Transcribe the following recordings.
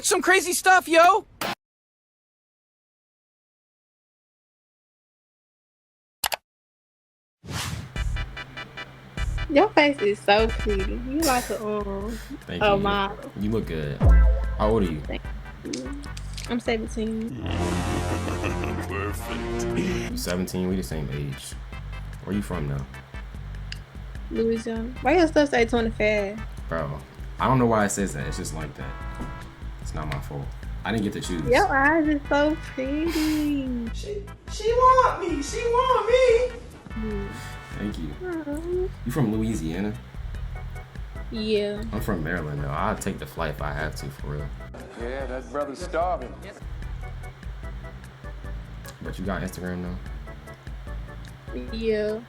some crazy stuff, yo! Your face is so pretty. You like Thank a you. model. You look good. How old are you? Thank you. I'm 17. Perfect. You 17? We the same age. Where you from now? Louisiana. Why your stuff say 25? Bro, I don't know why it says that. It's just like that. It's not my fault. I didn't get to choose. Your eyes is so pretty. She want me. She want me. Thank you. Oh. You from Louisiana? Yeah. I'm from Maryland though. I'll take the flight if I have to, for real. Yeah, that brother's starving. But you got Instagram though? Yeah.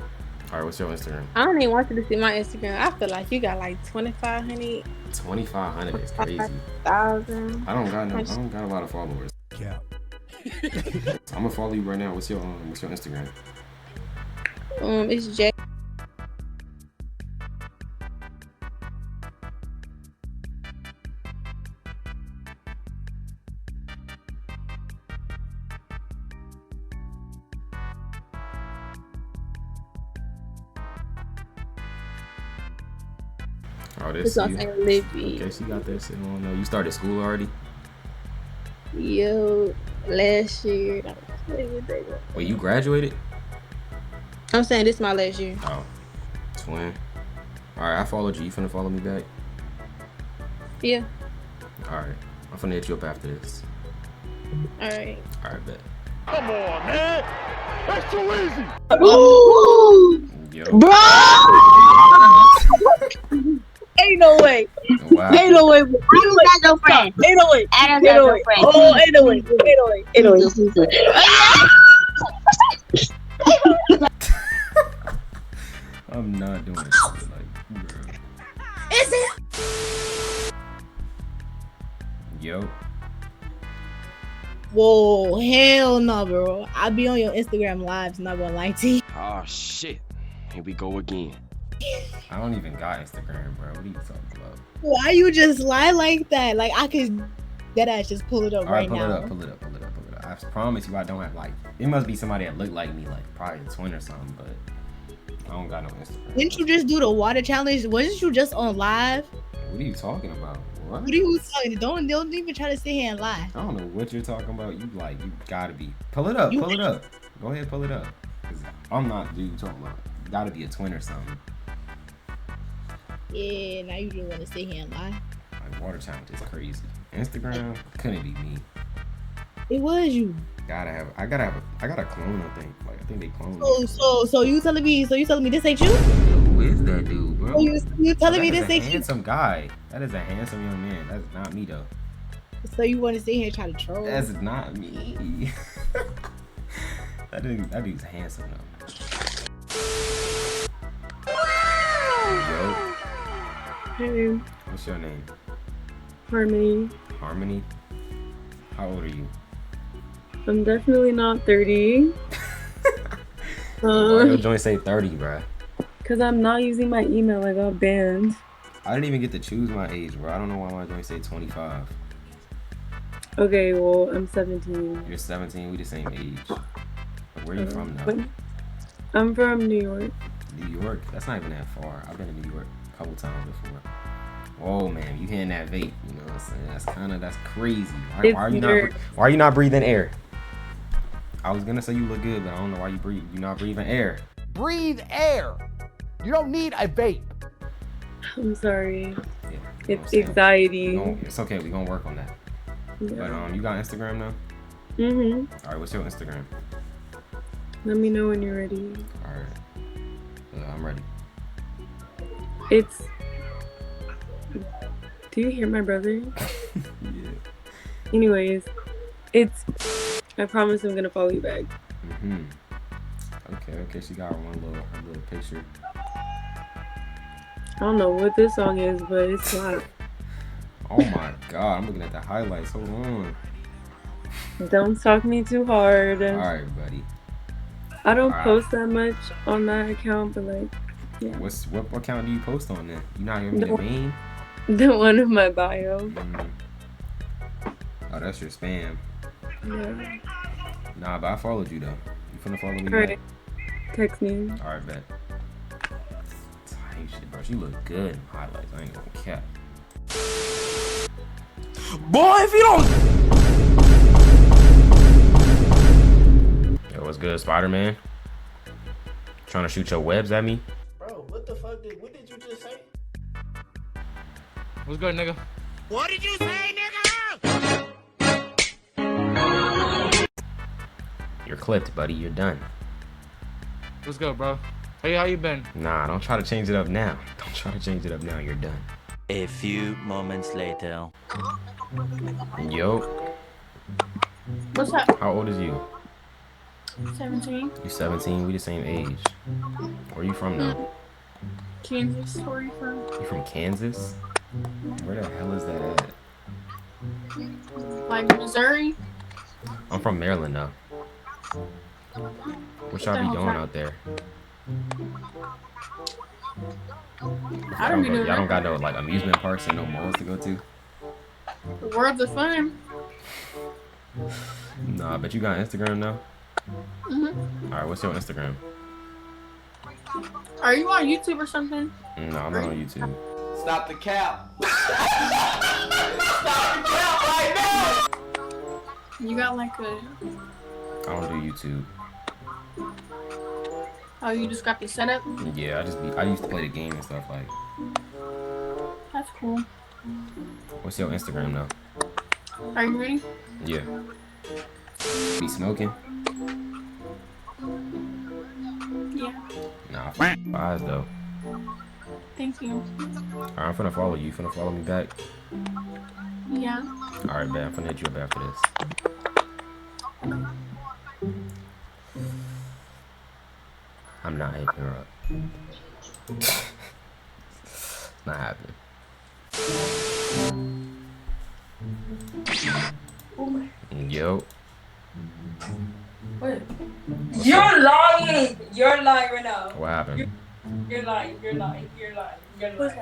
Alright, what's your Instagram? I don't even want you to see my Instagram. I feel like you got like 2,500. 2,500 is crazy. 1,000. I don't got a lot of followers. Yeah. I'm gonna follow you right now. What's your Instagram? It's J. Oh, this It's on you. St. Libby. Okay, she got that shit on. No, you started school already? Yo, last year. Wait, you graduated? I'm saying this is my last year. Oh, twin. Alright, I followed you. You finna follow me back? Yeah. Alright, I'm finna hit you up after this. Alright. Alright, bet. Come on, man. That's too easy. Yo. Bro! Ain't no way. Wow. Ain't no way. Bro. Adam's not your friend. Ain't no way. Adam's Ain't not no your way. friend. Oh, ain't no way. Ain't no way. Ain't no way. I'm not doing it. Like, bro. Is it? Yo. Whoa, hell no, bro. I be on your Instagram lives, not gonna lie to you. Oh shit. Here we go again. I don't even got Instagram, bro. What are you talking about? Why you just lie like that? Like I could that ass just pull it up Alright, right now. pull it up. I promise you I don't have like, it must be somebody that look like me, like probably a twin or something, but I don't got no Instagram. Didn't you just do the water challenge? Wasn't you just on live? What are you talking about? What? What are you talking? Don't even try to sit here and lie. I don't know what you're talking about. You gotta be. Pull it up. Go ahead, pull it up. 'Cause I'm not the dude you talking about. You gotta be a twin or something. Yeah, now you just want to sit here and lie. Like water challenge is crazy. Instagram couldn't be me. It was you. I got a clone, I think. Like I think they cloned me. So you telling me this ain't you? Who is that dude, bro? So you telling me That this is a ain't you? handsome guy. That is a handsome young man. That's not me though. So you want to sit here and try to troll? That's not me. that dude's handsome though. Yo, Hey, what's your name? Harmony. Harmony? How old are you? I'm definitely not 30. Why your joint say 30, bruh? Because I'm not using my email. I got banned. I didn't even get to choose my age, bro. I don't know why my joint say 25. Okay, well, I'm 17. You're 17, we the same age. But where you from now? I'm from New York. New York? That's not even that far. I've been to New York a couple times before. Whoa, man, you hitting that vape? You know what I'm saying? That's crazy. Why are you not breathing air? I was gonna say you look good, but I don't know why you're not breathing air. Breathe air. You don't need a vape. I'm sorry. Yeah, It's anxiety. It's okay. We gonna work on that. Yeah. But you got Instagram now? Mm-hmm. All right. What's your Instagram? Let me know when you're ready. All right. I'm ready. It's... Do you hear my brother? Yeah. Anyways, it's... I promise I'm gonna follow you back. Mhm. Okay. She got her little picture. I don't know what this song is, but it's not. Oh my God! I'm looking at the highlights. Hold on. Don't stalk me too hard. All right, buddy. I don't post that much on that account, but like, yeah. What account do you post on then? You not hearing me the main? The one in my bio. Oh, that's your spam. Yeah. Nah, but I followed you though. You finna follow me Alright. back? Text me. Alright, bet. Hey, shit, bro. She look good in highlights. I ain't gonna cap. Boy, if you don't. Yo, what's good, Spider-Man? Trying to shoot your webs at me? Bro, what the fuck what did you just say? What's good, nigga? What did you say, nigga? You're clipped, buddy. You're done. What's good, bro? Hey, how you been? Nah, don't try to change it up now. Don't try to change it up now. You're done. A few moments later. Yo, What's up? how old is you? 17. You 17. We the same age. Where you from now? Kansas. Where are you from? You from Kansas? Where the hell is that at? Like Missouri? I'm from Maryland though. What y'all be doing out there? I don't be doing Y'all don't got nothing. no like amusement parks and no malls to go to? The world's of fun. Nah, but you got Instagram now? Mm-hmm. Alright, what's your Instagram? Are you on YouTube or something? No, I'm not on YouTube. Stop the cap. Stop the cap right now. You got like a... I don't do YouTube. Oh, you just got the setup? Yeah, I used to play the game and stuff like. That's cool. What's your Instagram though? Are you ready? Yeah. Be smoking? Yeah. Nah, eyes though. Thank you. Alright, I'm finna follow you. You finna follow me back? Yeah. Alright, bet. I'm finna hit you up after this. I'm not hitting her up. Not happening. Yo. What? You're lying. You're lying right now. What happened? You're lying. You're lying. You're lying. You're lying.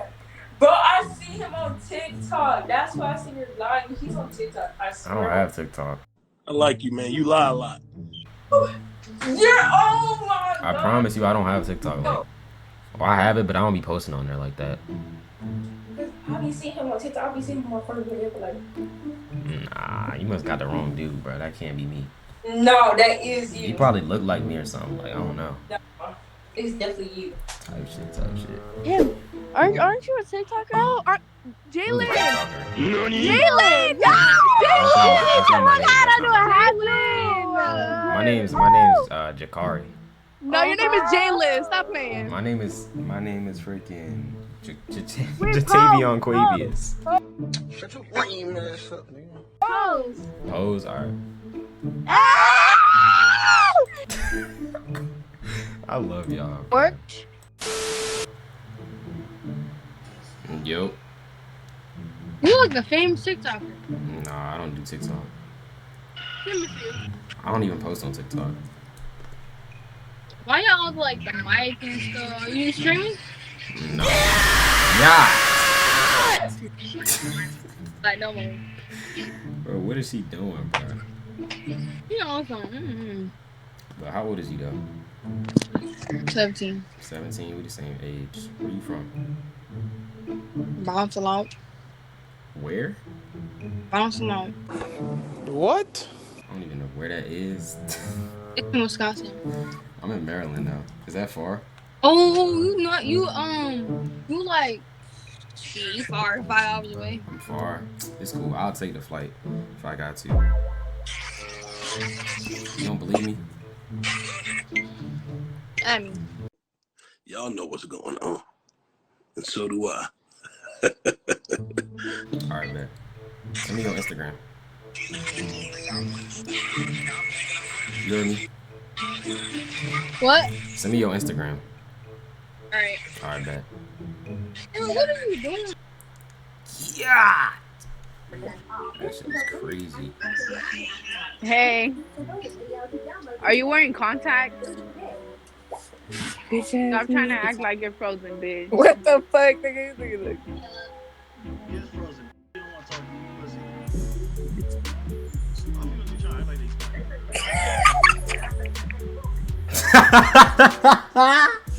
Bro, I see him on TikTok. That's why I see you're lying. He's on TikTok. I I swear. don't have TikTok. I like you, man. You lie a lot. You're oh my I god. promise you I don't have TikTok. Like, well, I have it, but I don't be posting on there like that. I be seeing him on TikTok. I be seeing him on first video, but like. Nah, you must got the wrong dude, bro. That can't be me. No, that is you. He probably look like me or something. Like, I don't know. No, it's definitely you. Type shit. Yeah. Aren't you a TikToker? Oh, Who's a Jalen. TikToker? Jalen. Yeah. That's not my name. I That's do not a my half name. My name's Jakari. No, your name is Jalen. Stop playing. My name is freaking Jatavion Quavius. Shut your lame ass up, nigga. Pose. Pose, alright. I love y'all. Work. Yo. You like the famous TikToker. Nah, I don't do TikTok. Let me see. I don't even post on TikTok. Why y'all like the mic and stuff? Are you streaming? No. Yeah. Like no more. Bro, what is he doing, bro? You know something. But how old is he though? 17. 17. We the same age. Where you from? Bounce along. Where? Bounce along. What? I don't even know where that is. It's in Wisconsin. I'm in Maryland though. Is that far? Oh, you like you far 5 hours away. I'm far. It's cool. I'll take the flight if I got to. You don't believe me? I mean, Y'all know what's going on. And so do I. Alright, man. Send me your Instagram. You hear me? what? Send me your Instagram. Alright. Alright, bet. What are you doing? Yeah! That shit is crazy. Hey. Are you wearing contacts? Bitch ass Stop trying to nigga. act like you're frozen, bitch. What the fuck, nigga? Look.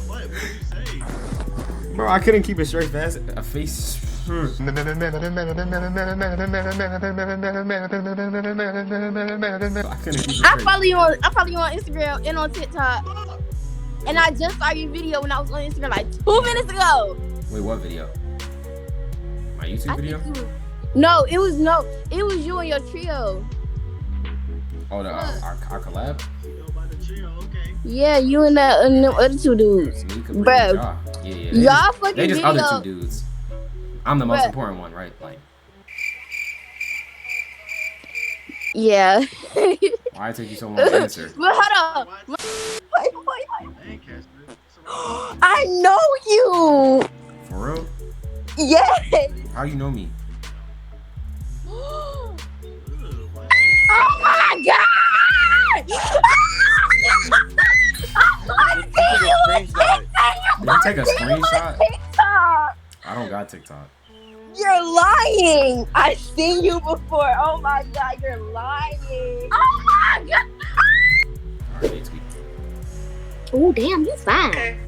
What did you say? Bro, I couldn't keep it straight fast. A face. I couldn't keep it I straight. follow you on Instagram and on TikTok. And I just saw your video when I was on Instagram like 2 minutes ago. Wait, what video? My YouTube video? No, it was you and your trio. Oh, the our collab? Yeah, you and that and them other two dudes. Bro. Yeah. Y'all fucking They just video. other two dudes. I'm the most Bruh. important one, right? Like, Yeah. why it took you so long to answer? But hold on. Wait. I know you. For real? Yes. How you know me? Oh my god! Did you take a screenshot? TikTok. I don't got TikTok. You're lying. I've seen you before. Oh my god, you're lying. Oh my god. Alright, sweet. Oh damn, you fine.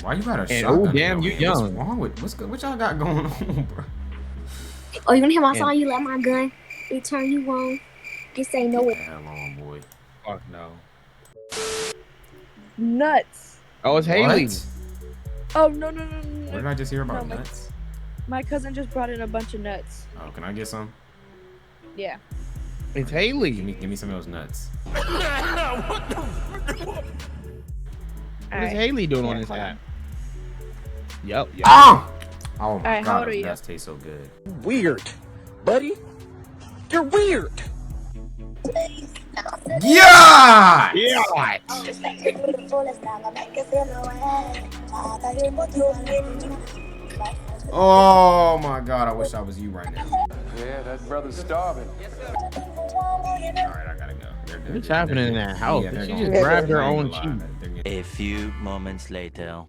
Why you got a And shotgun? oh damn, in you your hand? young. What's wrong with what y'all got going on, bro? Oh, you wanna hear my And- song? You let my gun return you on. This ain't no way. Hell on, boy. Fuck no. Nuts. Oh, it's Haley. What? Oh no. What did I just hear about No, nuts? My cousin just brought in a bunch of nuts. Oh, can I get some? Yeah. It's Haley. Give me some of those nuts. What is Haley doing on this app? Yep. Oh! Oh my Alright, how god, old are you? nuts taste so good. Weird, buddy. You're weird. Yeah! Yeah. Oh my god, I wish I was you right now. Yeah, that brother's starving. Alright, I gotta go. What's happening in that house? they're She going- just grabbed her they're own gonna cheek. lie. They're getting- A few moments later.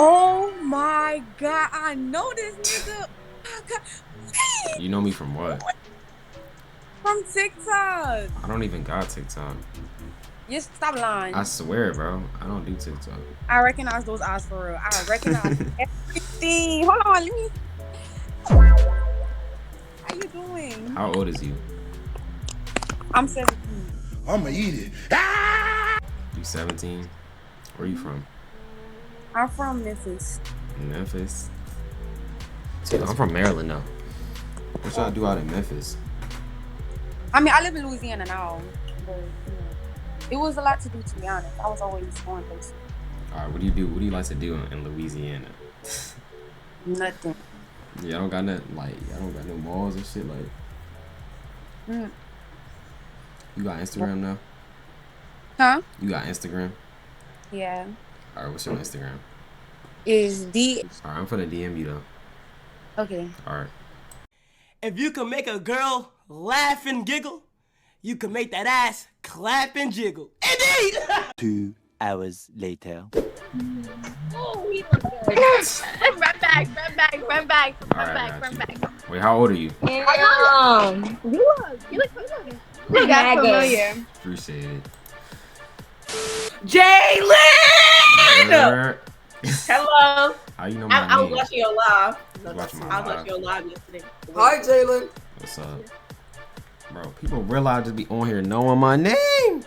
Oh my god, I know this nigga. You know me from what? From TikTok. I don't even got TikTok. Just stop lying. I swear, bro. I don't do TikTok. I recognize those eyes for real. I recognize everything. Hold on, let me. How you doing? How old is you? I'm 17. I'ma eat it. You 17? Where you from? I'm from Memphis. Memphis? I'm from Maryland though. What y'all do out in Memphis? I mean, I live in Louisiana now, but it was a lot to do, to be honest. I was always going places. Alright, what do you do? What do you like to do in Louisiana? Nothing. Yeah, I don't got nothing like I don't got no malls and shit like. You got Instagram now? Huh? You got Instagram? Yeah. Alright, what's your Instagram? Is D. Alright, I'm finna DM you though. Okay. Alright. If you can make a girl laugh and giggle, you can make that ass clap and jiggle. Indeed! 2 hours later. Oh, he looks good. Run back. Wait, how old are you? You look familiar. You got familiar. Appreciate it. Jalen! Hello. How you know my I was name? watching your live. Watching my I was live. watching your live yesterday. Hi, Jalen. What's up? Bro, people realize just be on here knowing my name.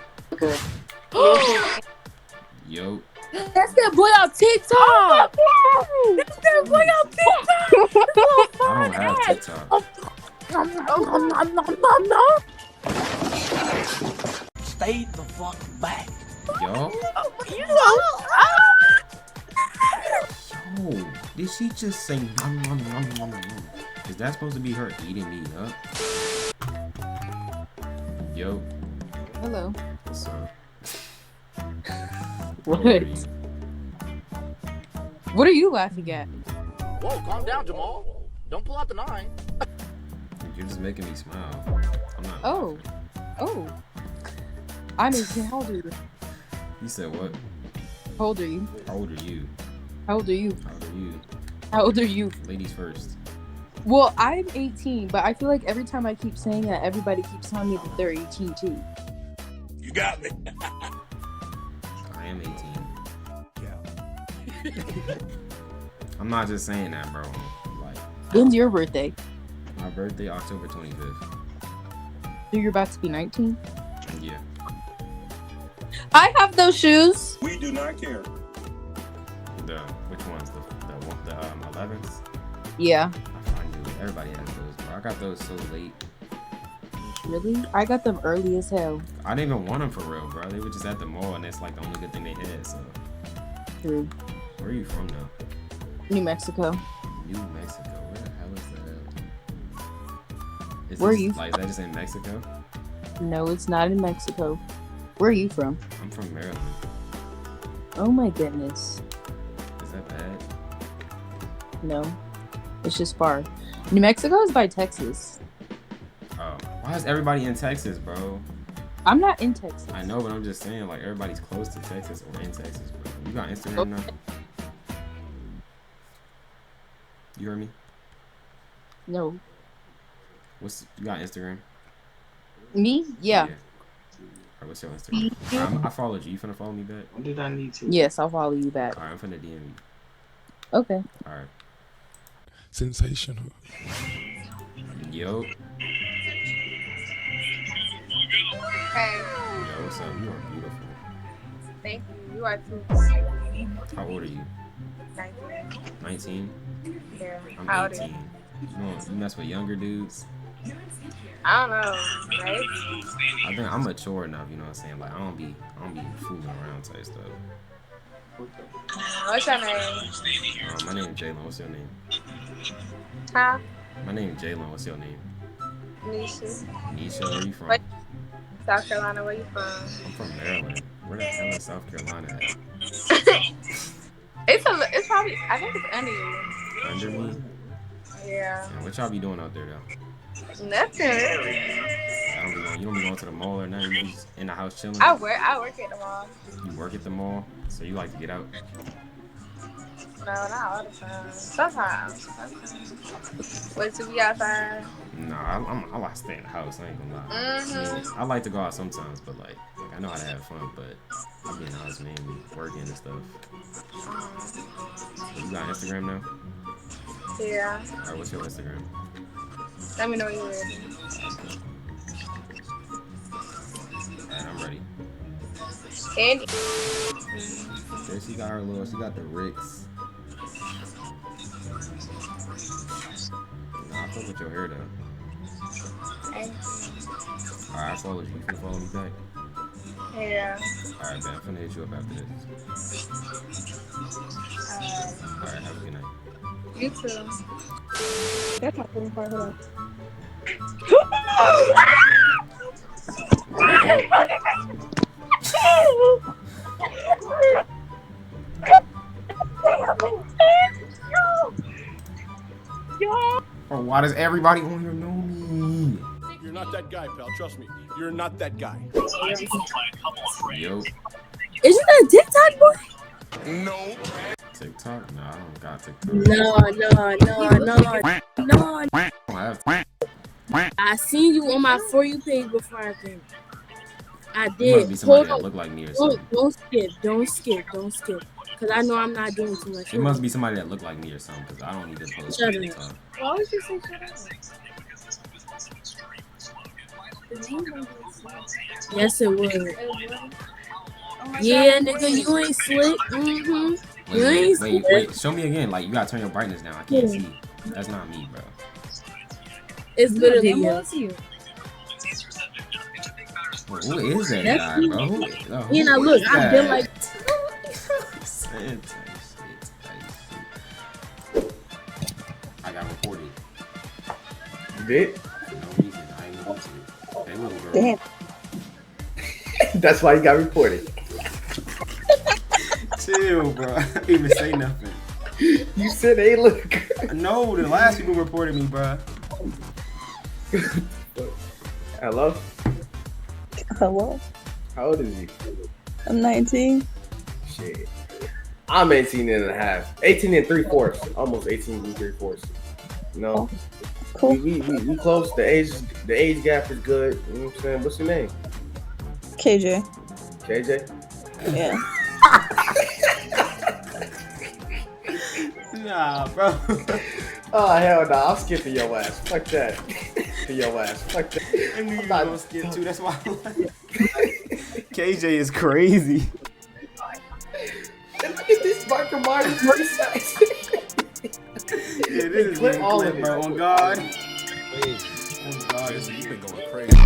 Yo. That's that boy on TikTok. That's that boy on TikTok. I don't have TikTok. Stay the fuck back. Yo. Yo. Did she just say nom, nom, nom, nom, nom? Is that supposed to be her eating me up? Yo. Hello. What's up? What? How old are you? What are you laughing at? Whoa, calm down, Jamal. Don't pull out the 9. You're just making me smile. I'm not. Oh. Oh. I mean, how old are you? You said what? How old are you? How old are you? How old are you? How old are you? How old are you? Ladies first. Well, I'm 18, but I feel like every time I keep saying that, everybody keeps telling me that they're 18 too. You got me. I am 18. I'm not just saying that, bro. Like, when's your birthday? My birthday, October 25th. So you're about to be 19? Yeah. I have those shoes. We do not care. Which ones? The 11s? Yeah. I knew everybody has those, bro. I got those so late. Really? I got them early as hell. I didn't even want them for real, bro. They were just at the mall, and it's like the only good thing they had. So. True. Where are you from, though? New Mexico. New Mexico. Where the hell is that? Where are you? Like, is that just in Mexico? No, it's not in Mexico. Where are you from? I'm from Maryland. Oh my goodness. Is that bad? No. It's just far. New Mexico is by Texas. Oh. Why is everybody in Texas, bro? I'm not in Texas. I know, but I'm just saying, like, everybody's close to Texas or in Texas, bro. You got Instagram now? You heard me? No. You got Instagram? Me? Yeah. Alright, what's your Instagram? I followed you. You finna follow me back? What did I need to? Yes, I'll follow you back. Alright, I'm finna DM you. Okay. Alright. Sensational. Yo. Hey. Yo, what's up? You are beautiful. Thank you. You are too. How old are you? 19. 19? Yeah. I'm How old are 18. you? You mess with younger dudes? I don't know. Maybe. I think I'm mature enough, you know what I'm saying? Like, I don't be fooling around type stuff. What's your name? My name Jalen. What's your name? Huh? My name Jalen. What's your name? Nisha. Nisha, where you from? What? South Carolina. Where you from? I'm from Maryland. Where the hell is South Carolina at? It's probably, I think it's under you. Under me? Yeah. And what y'all be doing out there, though? Nothing really. You don't be going to the mall or nothing? You just in the house chilling? I work at the mall. You work at the mall? So you like to get out? No, not all the time. Sometimes. Wait till we outside. Nah, I like to stay in the house. I ain't gonna lie. Mm-hmm. I like to go out sometimes, but like I know how to have fun, but I be in the house mainly working and stuff. You got Instagram now? Yeah. Alright, what's your Instagram? Let me know when you're ready. Alright, I'm ready. And There she got she got the Ricks. Nah, I fuck with your hair though. Alright, I followed you. You can follow me back? Yeah. Alright, man, I'm finna hit you up after this. Alright, have a good night. You too. That's my favorite part. Hold on. Oh, why does everybody on here know me? You're not that guy, pal. Trust me. You're not that guy. Yo. Isn't that TikTok boy? No. TikTok? Nah, I don't got TikTok. No. I seen you on my For You page before I came. I did. It must be somebody that look like me or something. Don't skip. Cause I know I'm not doing too much. It must be somebody that look like me or something, cause I don't need to post Shut TikTok. up. Why would you say shut up? Yes, it would. Yeah, nigga, you ain't slick. Mm-hmm. Wait. Show me again. Like, you gotta turn your brightness down. I can't see. That's not me, bro. It's literally you. Well, who is that guy, bro? You know, look, I've been like. I got reported. You did? For no reason. I ain't going to. Hey, little girl. Damn. That's why you got reported. Chill, bro. I didn't even say nothing. You said, hey, look. No, the last people reported me, bro. Hello? Hello? How old is you? I'm 19. Shit. I'm 18 and a half. 18 and 3/4. Almost 18 and 3/4. You know, cool. We close. The age gap is good. You know what I'm saying? What's your name? KJ. KJ. Yeah. Nah, bro. Oh hell no! I'm skipping your ass. Fuck that. Your ass. Fuck that. I knew you were gonna skip too. That's why. KJ is crazy. Look at this Michael Myers voice. Yeah, this is Clip all of it, bro. On God. Wait. On God. You've been going crazy.